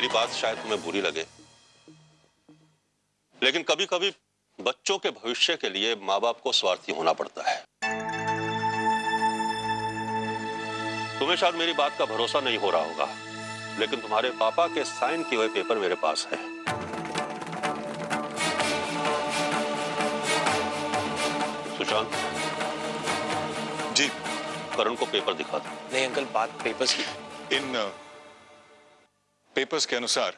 मेरी बात शायद तुम्हें बुरी लगे, लेकिन कभी कभी बच्चों के भविष्य के लिए माँ बाप को स्वार्थी होना पड़ता है। तुम्हें शायद मेरी बात का भरोसा नहीं हो रहा होगा, लेकिन तुम्हारे पापा के साइन किए हुए पेपर मेरे पास है। सुशांत जी। करण को पेपर दिखा दो। नहीं अंकल, बात पेपर्स की। इन पेपर्स के अनुसार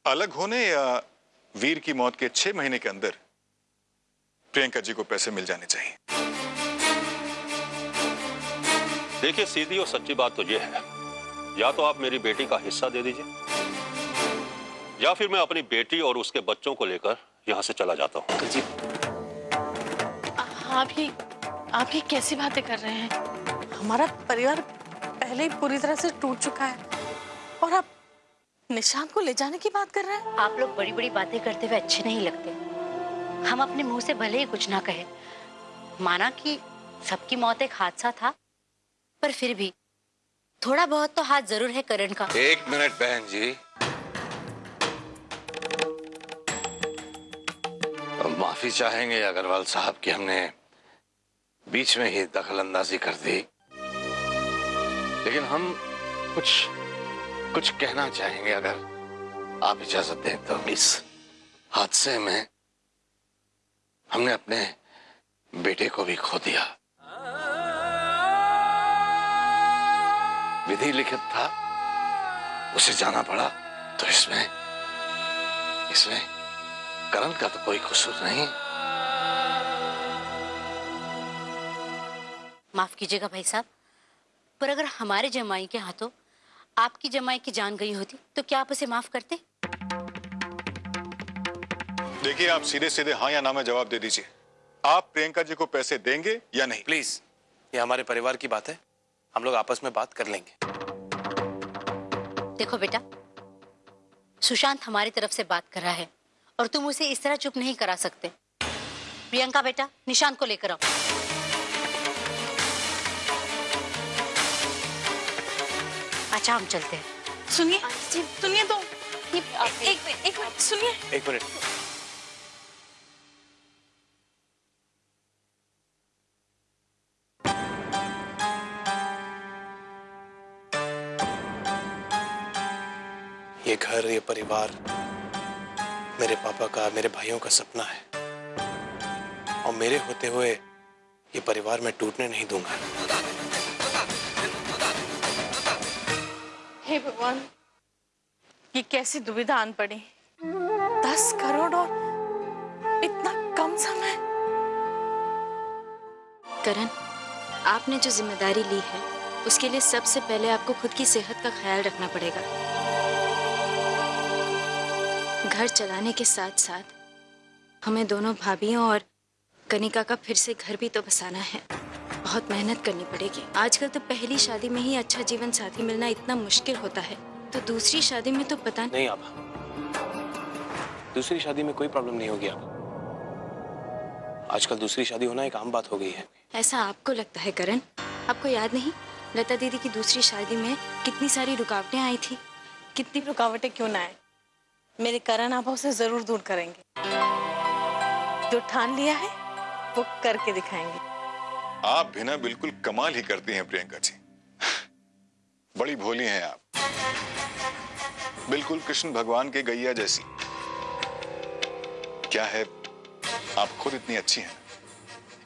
अलग होने या वीर की मौत के 6 महीने के अंदर प्रियंका जी को पैसे मिल जाने चाहिए। देखिए, सीधी और सच्ची बात तो ये है, या तो आप मेरी बेटी का हिस्सा दे दीजिए, या फिर मैं अपनी बेटी और उसके बच्चों को लेकर यहां से चला जाता हूं। जी आप ये कैसी बातें कर रहे हैं? हमारा परिवार पहले ही पूरी तरह से टूट चुका है और आप निशांत को ले जाने की बात कर रहे हैं? आप लोग बड़ी बड़ी बातें करते हुए अच्छे नहीं लगते। हम अपने मुंह से भले ही कुछ ना कहे, माना कि सबकी मौत एक हादसा था, पर फिर भी थोड़ा बहुत तो हाथ जरूर है करण का। एक मिनट बहन जी, माफी चाहेंगे अग्रवाल साहब कि हमने बीच में ही दखलंदाजी कर दी, लेकिन हम कुछ कहना चाहेंगे अगर आप इजाजत दें तो। इस हादसे में हमने अपने बेटे को भी खो दिया। विधि लिखित था, उसे जाना पड़ा, तो इसमें करण का तो कोई कसूर नहीं। माफ कीजिएगा भाई साहब, पर अगर हमारे जमाई के हाथों आपकी जमाई की जान गई होती तो क्या आप उसे माफ करते? देखिए, आप सीधे सीधे हाँ या ना में जवाब दे दीजिए। आप प्रियंका जी को पैसे देंगे या नहीं? प्लीज, ये हमारे परिवार की बात है, हम लोग आपस में बात कर लेंगे। देखो बेटा, सुशांत हमारी तरफ से बात कर रहा है और तुम उसे इस तरह चुप नहीं करा सकते। प्रियंका बेटा, निशांत को लेकर आओ। अच्छा, हम चलते हैं। सुनिए तो, एक मिनट सुनिए। एक मिनट। ये घर, ये परिवार मेरे पापा का, मेरे भाइयों का सपना है, और मेरे होते हुए ये परिवार मैं टूटने नहीं दूंगा। हे भगवान, ये कैसी दुविधा आन पड़ी। 10 करोड़ और इतना कम समय। करण, आपने जो जिम्मेदारी ली है उसके लिए सबसे पहले आपको खुद की सेहत का ख्याल रखना पड़ेगा। घर चलाने के साथ साथ हमें दोनों भाभियों और कनिका का फिर से घर भी तो बसाना है। बहुत मेहनत करनी पड़ेगी। आजकल तो पहली शादी में ही अच्छा जीवन साथी मिलना इतना मुश्किल होता है, तो दूसरी शादी में तो पता नहीं। आभा, दूसरी शादी में कोई प्रॉब्लम नहीं होगी। आप आजकल दूसरी शादी होना एक आम बात हो गई है। ऐसा आपको लगता है करण? आपको याद नहीं, लता दीदी की दूसरी शादी में कितनी सारी रुकावटें आई थी? कितनी रुकावटें क्यों ना आए, मेरे करण आप उसे जरूर दूर करेंगे। जो ठान लिया है वो करके दिखाएंगे। आप भी ना बिल्कुल कमाल ही करती हैं प्रियंका जी। बड़ी भोली हैं आप, बिल्कुल कृष्ण भगवान के गैया जैसी। क्या है, आप खुद इतनी अच्छी हैं,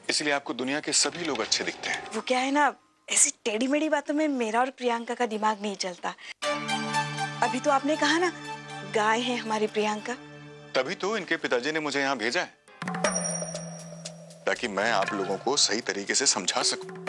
इसलिए आपको दुनिया के सभी लोग अच्छे दिखते हैं। वो क्या है ना, ऐसी टेढ़ी मेढ़ी बातों में मेरा और प्रियंका का दिमाग नहीं चलता। अभी तो आपने कहा ना, गाय है हमारी प्रियंका। तभी तो इनके पिताजी ने मुझे यहाँ भेजा है, ताकि मैं आप लोगों को सही तरीके से समझा सकूं।